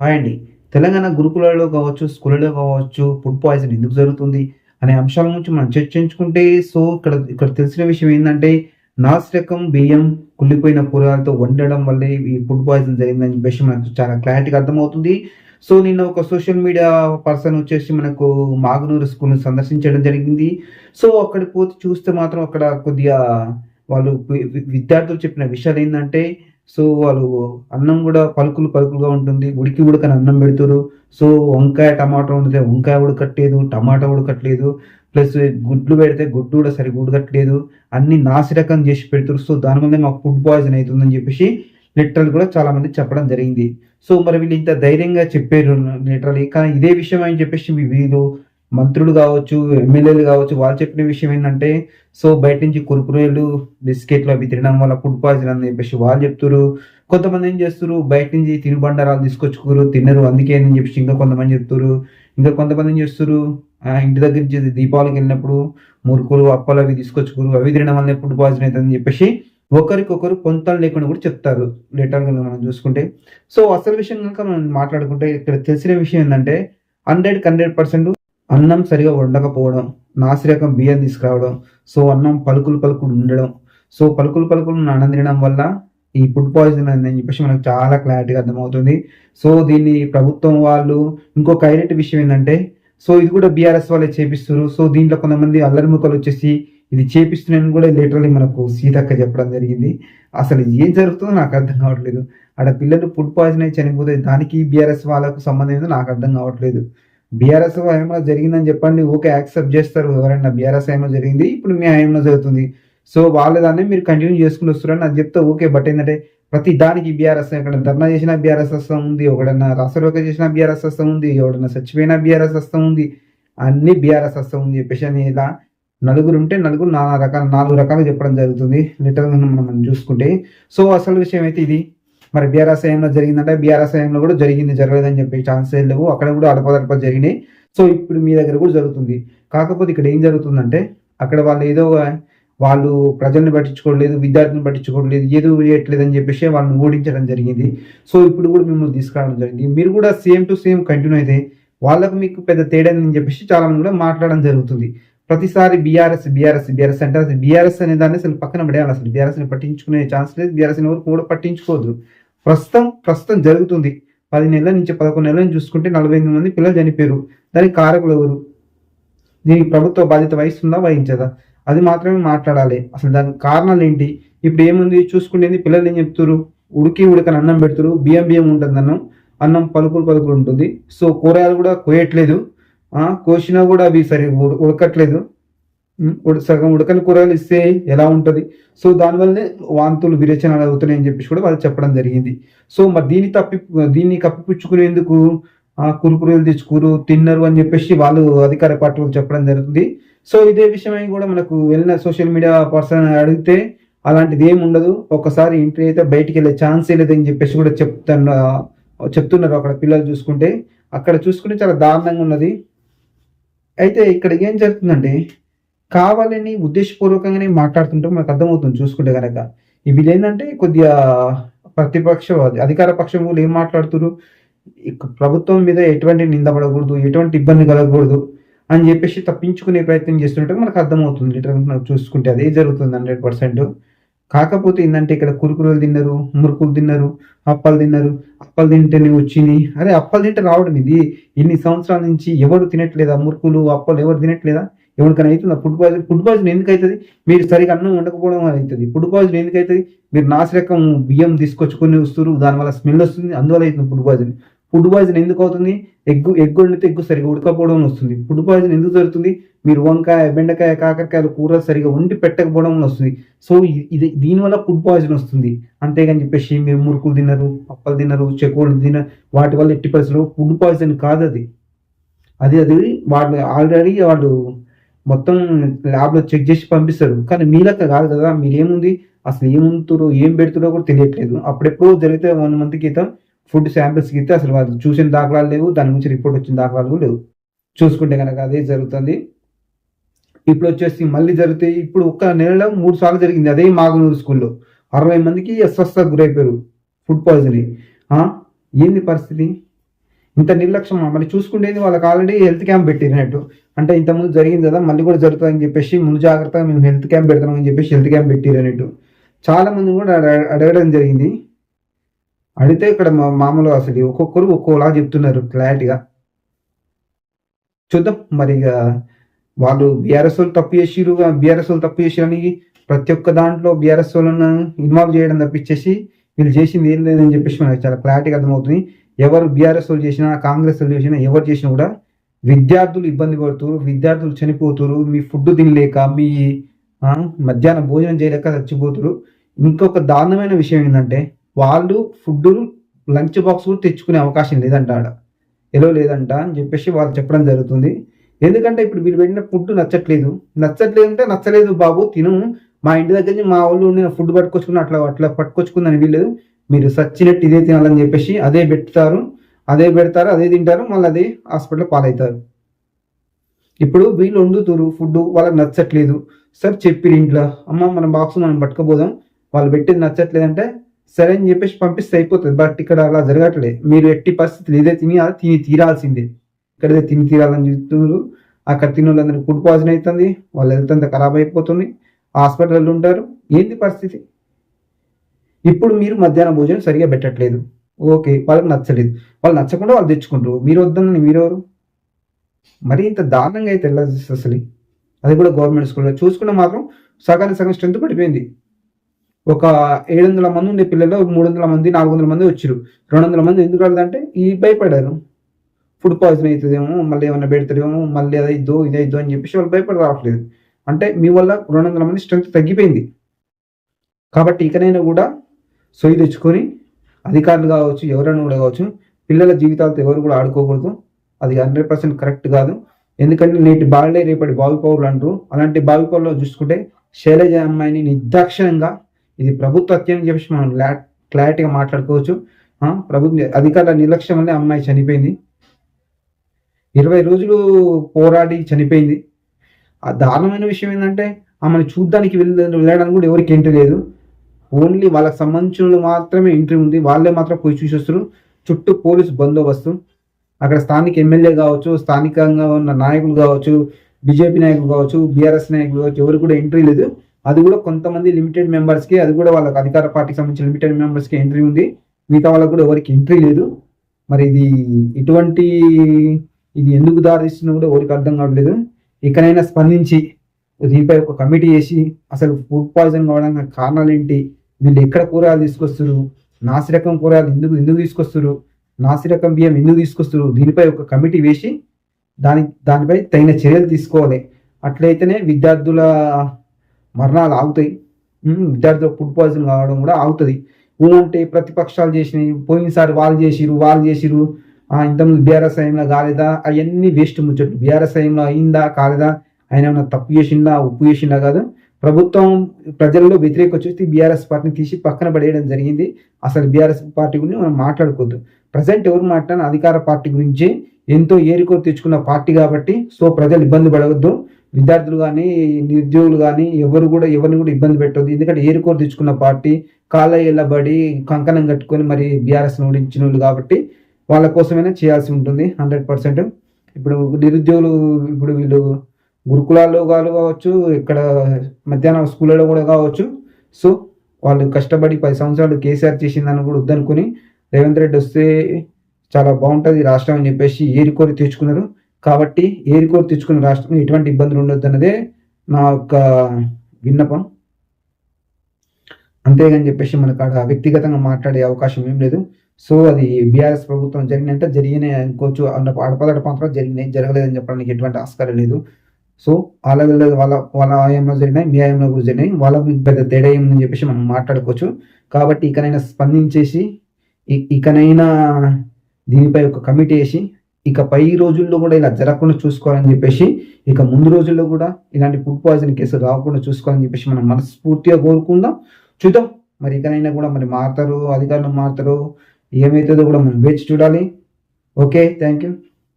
Hi అండి. తెలంగాణ గురుకులాల్లో కావచ్చు, స్కూళ్ళలో కావచ్చు, ఫుడ్ పాయిజన్ ఎందుకు జరుగుతుంది అనే అంశాల గురించి మనం చర్చించుకుంటే ఇక్కడ ఇక్కడ తెలిసిన విషయం ఏందంటే, నాసిరకం బియ్యం, కుళ్ళిపోయిన కూరగాయలతో వండడం వల్లే ఈ ఫుడ్ పాయిజన్ జరిగిందని చెప్పేసి మనకు చాలా క్లారిటీగా అర్థమవుతుంది. నిన్న ఒక సోషల్ మీడియా పర్సన్ వచ్చేసి మనకు మాగునూరు స్కూల్‌ని సందర్శించడం జరిగింది. అక్కడికి పోతే చూస్తే మాత్రం అక్కడ కొద్దిగా వాళ్ళు విద్యార్థులు చెప్పిన విషయాలేందంటే వాళ్ళు అన్నం గూడా పలుకులు పలుకులుగా ఉంటుంది. ఉడికి ఉడకని అన్నం బెడుతుర్రు. వంకాయ, టమాటా వండితే వంకాయ ఉడకట్లేదు, టమాటా ఉడకట్లేదు. ప్లస్ గుడ్లు బెడితే గుడ్డు గూడా సరిగ్గా ఉడకట్లేదు. అన్నీ నాసిరకం జేసి పెడుతుర్రు. దానివల్లే మాకు ఫుడ్ పాయిజన్ అయితుందని జెప్పేసి లిటరల్ గూడా చాలా మంది చెప్పడం జరిగింది. మరి వీళ్ళు ఇంత ధైర్యంగా చెప్పారు లిటరల్లీ. కానీ ఇదే విషయం అని చెప్పేసి వీళ్ళు మంత్రులు గావచ్చు, ఎమ్మెల్యేలు గావచ్చు, వాళ్ళు చెప్పిన విషయం ఏందంటే, బయట నుంచి కుర్కురేలు, బిస్కెట్లు అవి తినడం వల్ల ఫుడ్ పాయిజన్ అని చెప్పేసి వాళ్ళు చెప్తుర్రు. కొంతమంది ఏం చేస్తుర్రు, బయట నుంచి తినుబండారాలు తీసుకొచ్చుకుర్రు, తినరు అందుకే అని చెప్పేసి ఇంకా కొంతమంది చెప్తుర్రు. ఇంకా కొంతమంది ఏం చేస్తుర్రు, ఇంటి దగ్గర నుంచి దీపావళికెళ్ళినప్పుడు మురుకులు, అప్పాలు అవి తీసుకొచ్చుకుర్రు. అవి తినడం వల్లే ఫుడ్ పాయిజన్ అయితుందని చెప్పేసి ఒకరికొకరు పొంతన లేకుండా కూడా చెప్తారు లిటరల్‌గా మనం చూసుకుంటే. అసలు విషయం గనుక మనం మాట్లాడుకుంటే ఇక్కడ తెలిసిన విషయం ఏందంటే 100కి 100% అన్నం సరిగా వండకపోవడం, నాసిరకం బియ్యం తీసుకురావడం, అన్నం పలుకులు పలుకులు ఉండడం. పలుకులు పలుకులు అన్నం తినడం వల్ల ఈ ఫుడ్ పాయిజన్ అయిందని చెప్పేసి మనకు చాలా క్లారిటీగా అర్థమవుతుంది. దీన్ని ప్రభుత్వం వాళ్ళు ఇంకొక హైలైట్ విషయం ఏందంటే, ఇది కూడా బీఆర్ఎస్ వాళ్ళే చేపిస్తుర్రు. దీంట్లో కొంతమంది అల్లరి మూకలొచ్చేసి ఇది చేపిస్తున్నారని కూడా లిటరల్లీ మనకు సీతక్క చెప్పడం జరిగింది. అసలు ఏం జరుగుతుందో నాకు అర్థం కావట్లేదు. ఆడ పిల్లలు ఫుడ్ పాయిజన్ అయి చనిపోతే దానికి బీఆర్ఎస్ వాళ్ళకు సంబంధం ఏందో నాకు అర్థం కావట్లేదు. బీఆర్ఎస్ హయాంలో జరిగిందని చెప్పండి. ఓకే. యాక్సెప్ట్ చేస్తారు ఎవరైనా బీఆర్ఎస్ హయాంలో జరిగింది. ఇప్పుడు మీ హయాంలో జరుగుతుంది. వాళ్ళ దాన్నే మీరు కంటిన్యూ చేసుకొని వస్తున్నారని అది చెప్తే ఓకే. బట్ ఏంటంటే ప్రతి దానికి బీఆర్ఎస్ ఎక్కడ ధర్నా చేసినా బీఆర్ఎస్ వస్తా ఉంది. ఒకడన్నా రాష్ట్రలోక చేసినా బీఆర్ఎస్ వస్తా ఉంది. ఎవడన్నా చచ్చిపోయినా బీఆర్ఎస్ వస్తా ఉంది. అన్నీ బీఆర్ఎస్ వస్తా ఉంది చెప్పేసి అని ఇలా నలుగురు ఉంటే నలుగురు నాలుగు రకాలుగా చెప్పడం జరుగుతుంది. లిటరల్‌గా మనం చూసుకుంటే. అసలు విషయం అయితే ఇది. మరి బీఆర్ఎస్ హయాంలో జరిగిందంటే బీఆర్ఎస్ హయాంలో కూడా జరిగింది, జరగలేదని చెప్పే ఛాన్సెస్ లేవు. అక్కడ కూడా అడపాదడపా జరిగినాయి. ఇప్పుడు మీ దగ్గర కూడా జరుగుతుంది. కాకపోతే ఇక్కడ ఏం జరుగుతుందంటే అక్కడ వాళ్ళు ప్రజల్ని పట్టించుకోవట్లేదు, విద్యార్థులను పట్టించుకోవట్లేదు, ఏదో చేయట్లేదని చెప్పేసి వాళ్ళని ఓడించడం జరిగింది. ఇప్పుడు కూడా మిమ్మల్ని తీసుకురావడం జరిగింది. మీరు కూడా సేమ్ టు సేమ్ కంటిన్యూ అయితే వాళ్ళకి మీకు పెద్ద తేడా అని చెప్పేసి చాలా మంది కూడా మాట్లాడడం జరుగుతుంది. ప్రతిసారి బీఆర్ఎస్, బీఆర్ఎస్, బీఆర్ఎస్ అంటే అసలు బీఆర్ఎస్ అనే దాన్ని అసలు పక్కన పడేయాలి. అసలు బీఆర్ఎస్‌ని పట్టించుకునే ఛాన్స్ లేదు. బీఆర్ఎస్‌ని ఎవరు కూడా పట్టించుకోవద్దు. ప్రస్తుతం జరుగుతుంది. 10 నెలల నుంచి 11 నెలల నుంచి చూసుకుంటే 48 మంది పిల్లలు చనిపోయారు. దానికి కారకులెవరు? దీనికి ప్రభుత్వ బాధ్యత వహిస్తుందా? వహించదా? అది మాత్రమే మాట్లాడాలి. అసలు దానికి కారణాలేంటి? ఇప్పుడు ఏముంది చూసుకునేది పిల్లలు ఏం చెప్తుర్రు? ఉడకని అన్నం పెడుతుర్రు. బియ్యం ఉంటుంది అన్నం. అన్నం పలుకులు పలుకులు ఉంటుంది. కూరగాయలు కూడా కోయట్లేదు. కోసినా కూడా అవి సరిగ్గా ఉడకట్లేదు. సగం ఉడకని కూరగాయలు ఇస్తే ఎలా ఉంటది? దానివల్లనే వాంతులు, విరేచనాలు అవుతున్నాయని చెప్పేసి కూడా వాళ్ళు చెప్పడం జరిగింది. మరి దీన్ని కప్పిపుచ్చుకునేందుకు కురుకురేలు తెచ్చుకుర్రు, తిన్నరు అని చెప్పేసి వాళ్ళు అధికార పార్టీ వాళ్ళు చెప్పడం జరుగుతుంది. ఇదే విషయమై కూడా మనకు వెళ్ళిన సోషల్ మీడియా పర్సన్ అడిగితే అలాంటిది ఏమి ఉండదు. ఒక్కసారి ఇంటి అయితే బయటికెళ్ళే ఛాన్సే లేదని చెప్పేసి కూడా చెప్తున్నారు అక్కడ పిల్లలు చూసుకుంటే. అక్కడ చూసుకుంటే చాలా దారుణంగా ఉన్నది. అయితే ఇక్కడ ఏం జరుగుతుందంటే కావాలని ఉద్దేశపూర్వకంగానే మాట్లాడుతుంటే మనకు అర్థమవుతుంది చూసుకుంటే గనక. వీళ్ళేందంటే కొద్దిగా అధికార పక్షం వాళ్ళు ఏం మాట్లాడుతుర్రు, ప్రభుత్వం మీద ఎటువంటి నింద పడకూడదు, ఎటువంటి ఇబ్బంది కలగకూడదు అని చెప్పేసి తప్పించుకునే ప్రయత్నం చేస్తున్నట్టు మనకు అర్థమవుతుంది. లిటరల్‌గా చూసుకుంటే అదే జరుగుతుంది 100%. కాకపోతే ఏందంటే ఇక్కడ కురుకురేలు తిన్నరు, మురుకులు తిన్నరు, అప్పాలు తిన్నరు. అప్పాలు తింటేనే వచ్చింది. అరే అప్పాలు తింటే రావడం ఇది. ఇన్ని సంవత్సరాల నుంచి ఎవరు తినట్లేదా? మురుకులు, అప్పాలు ఎవరు తినట్లేదా? ఎవరికైనా అయితుందా ఫుడ్ పాయిజన్ ఎందుకైతది? మీరు సరిగ్గా అన్నం వండకపోవడం వల్ల అయితది. ఫుడ్ పాయిజన్ ఎందుకైతది? మీరు నాసిరకం బియ్యం తీసుకొచ్చుకొని వస్తుర్రు. దానివల్ల స్మెల్ వస్తుంది. అందువల్ల అయితుంది ఫుడ్ పాయిజన్. ఫుడ్ పాయిజన్ ఎందుకు అవుతుంది? ఎగ్ వండితే ఎగ్ సరిగ్గా ఉడకపోవడం వస్తుంది. ఫుడ్ పాయిజన్ ఎందుకు జరుగుతుంది? మీరు వంకాయ, బెండకాయ, కాకరకాయలు కూర సరిగ్గా వండి పెట్టకపోవడం వల్ల వస్తుంది. దీనివల్ల ఫుడ్ పాయిజన్ వస్తుంది. అంతేగాని చెప్పేసి మీరు మురుకులు తినరు, అప్పాలు తినరు, చెకోలు తినరు, వాటి వల్ల ఎట్టి పరిస్థితుల్లో ఫుడ్ పాయిజన్ కాదది. అది వాళ్ళు ఆల్రెడీ వాళ్ళు మొత్తం ల్యాబ్‌లో చెక్ చేసి పంపిస్తారు. కానీ మీ లెక్క కాదు కదా! మీరేముంది అసలు ఏం ఏం పెడుతుర్రో కూడా తెలియట్లేదు. అప్పుడెప్పుడో జరిగితే 1 మంత్ క్రితం ఫుడ్ శాంపిల్స్ ఇస్తే అసలు వాళ్ళు చూసిన దాఖలాలు లేవు. దాని గురించి రిపోర్ట్ వచ్చిన దాఖలాలు కూడా లేవు. చూసుకుంటే గనక అదే జరుగుతుంది. ఇప్పుడొచ్చేసి మళ్ళీ జరిగితే ఇప్పుడు ఒక్క నెలలో 3 సార్లు జరిగింది. అదే మాగునూరు స్కూల్‌లో 60 మందికి అస్వస్థతకు గురైపోయారు ఫుడ్ పాయిజన్ అయ్యి. ఏంది పరిస్థితి? ఇంత నిర్లక్ష్యం మళ్ళీ చూసుకుంటేది వాళ్ళకి ఆల్రెడీ హెల్త్ క్యాంప్ పెట్టినట్టు. అంటే ఇంతకుముందు జరిగింది కదా, మళ్ళీ కూడా జరుగుతుందని చెప్పేసి ముందు జాగ్రత్తగా మేము హెల్త్ క్యాంప్ పెడతామని చెప్పేసి హెల్త్ క్యాంప్ పెట్టిరన్నట్టు. చాలా మంది కూడా అడగడం జరిగింది. అడిగితే ఇక్కడ మామూలు అసలు ఒక్కొక్కరు ఒక్కోలా చెప్తున్నారు క్లారిటీగా. చూద్దాం మరి ఇక వాళ్ళు బీఆర్ఎస్ వాళ్ళు తప్పు చేసిరని ప్రతి ఒక్క దాంట్లో బీఆర్ఎస్ వాళ్ళను ఇన్వాల్వ్ చేయడం తప్పించేసి వీళ్ళు చేసింది ఏం లేదని చెప్పేసి మనకు చాలా క్లారిటీగా అర్థమవుతుంది. ఎవరు బీఆర్ఎస్ వాళ్ళు చేసినా, కాంగ్రెస్ వాళ్ళు చేసినా, ఎవరు చేసినా కూడా విద్యార్థులు ఇబ్బంది పడుతున్నారు, విద్యార్థులు చనిపోతున్నారు, మీ ఫుడ్ తినలేక, మీ మధ్యాహ్నం భోజనం చేయలేక చచ్చిపోతున్నారు. ఇంకొక దారుణమైన విషయం ఏంటంటే వాళ్ళు ఫుడ్ లంచ్ బాక్స్ కూడా తెచ్చుకునే అవకాశం లేదంట, ఆడ ఎలా లేదంట అని చెప్పేసి వాళ్ళు చెప్పడం జరుగుతుంది. ఎందుకంటే ఇప్పుడు వీళ్ళు పెట్టిన ఫుడ్ నచ్చట్లేదు అంటే నచ్చలేదు బాబు తిను, మా ఇంటి దగ్గర నుంచి మా వాళ్ళు నేను ఫుడ్ పట్టుకొచ్చుకుని అట్లా పట్టుకొచ్చుకుందని వీళ్ళు, మీరు సచ్చినట్టు ఇదే తినాలని చెప్పేసి అదే పెడతారు, అదే తింటారు, మళ్ళీ అదే హాస్పిటల్ పాలవుతారు. ఇప్పుడు వీళ్ళు వండుతారు ఫుడ్, వాళ్ళకి నచ్చట్లేదు, సార్ చెప్పిరు ఇంట్లో, అమ్మ మన బాక్స్ మనం పట్టుకోపోదాం, వాళ్ళు పెట్టేది నచ్చట్లేదంటే సరే అని చెప్పేసి పంపిస్తే అయిపోతుంది. బట్ ఇక్కడ అలా జరగట్లేదు. మీరు ఎట్టి పరిస్థితులు ఇదే తిని తీరాల్సిందే. ఇక్కడే తిని తీరాలని చెప్తున్నారు. అక్కడ తిన్న వాళ్ళందరికీ ఫుడ్ పాయిజన్ అవుతుంది, వాళ్ళ హెల్త్ అంతా ఖరాబ్ అయిపోతుంది, హాస్పిటల్లో ఉంటారు. ఏంది పరిస్థితి? ఇప్పుడు మీరు మధ్యాహ్నం భోజనం సరిగా పెట్టట్లేదు, ఓకే, వాళ్ళకి నచ్చలేదు, వాళ్ళు నచ్చకుండా వాళ్ళు తెచ్చుకుంటారు, మీరు వద్దని మీరెవరు? మరి ఇంత దారుణంగా అయితే ఎలా అసలు, అది కూడా గవర్నమెంట్ స్కూల్లో చూసుకుంటే మాత్రం సగానికి సగం స్ట్రెంత్ పడిపోయింది. ఒక 700 మంది ఉండే పిల్లలు 300 మంది 400 మంది వచ్చారు. 200 మంది ఎందుకు రాలేదంటే ఈ భయపడారు, ఫుడ్ పాయిజన్ అవుతుందేమో, మళ్ళీ ఏమైనా పెడతారేమో, మళ్ళీ ఇదో అని చెప్పేసి వాళ్ళు భయపడి రావట్లేదు. అంటే మీ వల్ల 200 మంది స్ట్రెంత్ తగ్గిపోయింది. కాబట్టి ఇకనైనా కూడా సొయ్యి తెచ్చుకొని అధికారులు కావచ్చు, ఎవరైనా కూడా కావచ్చు, పిల్లల జీవితాలతో ఎవరు కూడా ఆడుకోకూడదు. అది 100% కరెక్ట్ కాదు. ఎందుకంటే నేటి బాలలే రేపటి బావి పౌరులు అంటారు. అలాంటి బావి పౌరులో చూసుకుంటే శైలజ అమ్మాయిని నిర్దాక్షిణ్యంగా, ఇది ప్రభుత్వ హత్య అని చెప్పేసి మనం క్లారిటీగా మాట్లాడుకోవచ్చు. ప్రభుత్వ అధికారుల నిర్లక్ష్యం వల్లే అమ్మాయి చనిపోయింది. 20 రోజులు పోరాడి చనిపోయింది. ఆ దారుణమైన విషయం ఏంటంటే ఆమెను చూడ్డానికి వెళ్ళడానికి కూడా ఎవరికి ఎంట్రీ లేదు. ఓన్లీ వాళ్ళకి సంబంధించిన మాత్రమే ఎంట్రీ ఉంది. వాళ్ళే మాత్రం పోయి చూసి వస్తారు. చుట్టూ పోలీసు బందోబస్తు. అక్కడ స్థానిక ఎమ్మెల్యే కావచ్చు, స్థానికంగా ఉన్న నాయకులు కావచ్చు, బీజేపీ నాయకులు కావచ్చు, బీఆర్ఎస్ నాయకులు కావచ్చు, ఎవరు కూడా ఎంట్రీ లేదు. అది కూడా కొంతమంది లిమిటెడ్ మెంబర్స్కి, అది కూడా వాళ్ళకి అధికార పార్టీకి సంబంధించిన లిమిటెడ్ మెంబర్స్కి ఎంట్రీ ఉంది. మిగతా వాళ్ళకు కూడా ఎవరికి ఎంట్రీ లేదు. మరి ఇది ఎందుకు దారిస్తుందో కూడా ఎవరికి అర్థం కావట్లేదు. ఇకనైనా స్పందించి దీనిపై ఒక కమిటీ చేసి అసలు ఫుడ్ పాయిజన్ కావడానికి కారణాలు ఏంటి, వీళ్ళు ఎక్కడ కూరగాయలు తీసుకొస్తారు, నాసిరకం కూరగాయలు ఎందుకు తీసుకొస్తారు, నాసిరకం బియ్యం ఎందుకు తీసుకొస్తారు, దీనిపై ఒక కమిటీ వేసి దానిపై తగిన చర్యలు తీసుకోవాలి. అట్లయితేనే విద్యార్థుల మరణాలు ఆగుతాయి, విద్యార్థుల ఫుడ్ పాయిజన్ కావడం కూడా ఆగుతుంది. అంటే ప్రతిపక్షాలు చేసినాయి, పోయినసారి వాళ్ళు చేసిరు, ఇంతకుముందు బీఆర్ఎస్ హయాంలో కాలేదా, అవన్నీ వేస్ట్ ముచ్చట్లు. బీఆర్ఎస్ హయాంలో అయిందా కాలేదా, ఆయన ఏమైనా తప్పు చేసిందా ఉప్పు చేసిందా కాదు. ప్రభుత్వం ప్రజల్లో వ్యతిరేక వచ్చేసి బీఆర్ఎస్ పార్టీని తీసి పక్కన పడేయడం జరిగింది. అసలు బీఆర్ఎస్ పార్టీ గురించి మనం మాట్లాడుకోవద్దు. ప్రజెంట్ ఎవరు మాట్లాడిన అధికార పార్టీ గురించి, ఎంతో ఏరుకోరు తెచ్చుకున్న పార్టీ కాబట్టి సో ప్రజలు ఇబ్బంది పడవద్దు. విద్యార్థులు కానీ నిరుద్యోగులు కానీ ఎవరిని కూడా ఇబ్బంది పెట్టవద్దు. ఎందుకంటే ఏరుకోరు తెచ్చుకున్న పార్టీ, కాళ్ళ ఎల్లబడి కంకణం కట్టుకొని మరి బీఆర్ఎస్ని ఓడించిన వాళ్ళు కాబట్టి వాళ్ళ కోసమైనా చేయాల్సి ఉంటుంది 100%. ఇప్పుడు నిరుద్యోగులు, ఇప్పుడు వీళ్ళు గురుకులాల్లో కావచ్చు, ఇక్కడ మధ్యాహ్నం స్కూళ్ళలో కూడా కావచ్చు, సో వాళ్ళు కష్టపడి 10 సంవత్సరాలు కేసీఆర్ చేసిందని కూడా వద్దనుకుని రేవంత్ రెడ్డి వస్తే చాలా బాగుంటుంది రాష్ట్రం అని చెప్పేసి ఏరుకోరి తెచ్చుకున్నారు. కాబట్టి ఏరుకోరి తెచ్చుకున్న రాష్ట్రం ఎటువంటి ఇబ్బందులు ఉండొద్దు అన్నదే నా యొక్క విన్నపం. అంతేగాని చెప్పేసి మనకు అక్కడ వ్యక్తిగతంగా మాట్లాడే అవకాశం ఏం లేదు. సో అది బీఆర్ఎస్ ప్రభుత్వం జరిగినాయి అనుకోవచ్చు, అడపదడ మాత్రం జరగలేదని చెప్పడానికి ఎటువంటి ఆస్కారం లేదు. సో వాళ్ళ ఆయంలో జరిగినాయి, మీ ఆయంలో కూడా జరిగినాయి, వాళ్ళకి పెద్ద తేడా ఏమని చెప్పేసి మనం మాట్లాడుకోవచ్చు. కాబట్టి ఇకనైనా స్పందించేసి ఇకనైనా దీనిపై ఒక కమిటీ వేసి ఇక పై రోజుల్లో కూడా ఇలా జరగకుండా చూసుకోవాలని చెప్పేసి, ఇక ముందు రోజుల్లో కూడా ఇలాంటి ఫుడ్ పాయిజన్ కేసులు రాకుండా చూసుకోవాలని చెప్పేసి మనం మనస్ఫూర్తిగా కోరుకుందాం. చూద్దాం మరి ఇకనైనా కూడా మరి మారుతారు, అధికారులు మారుతారు, ఏమవుతుందో కూడా మనం వేచి చూడాలి. Okay, thank you.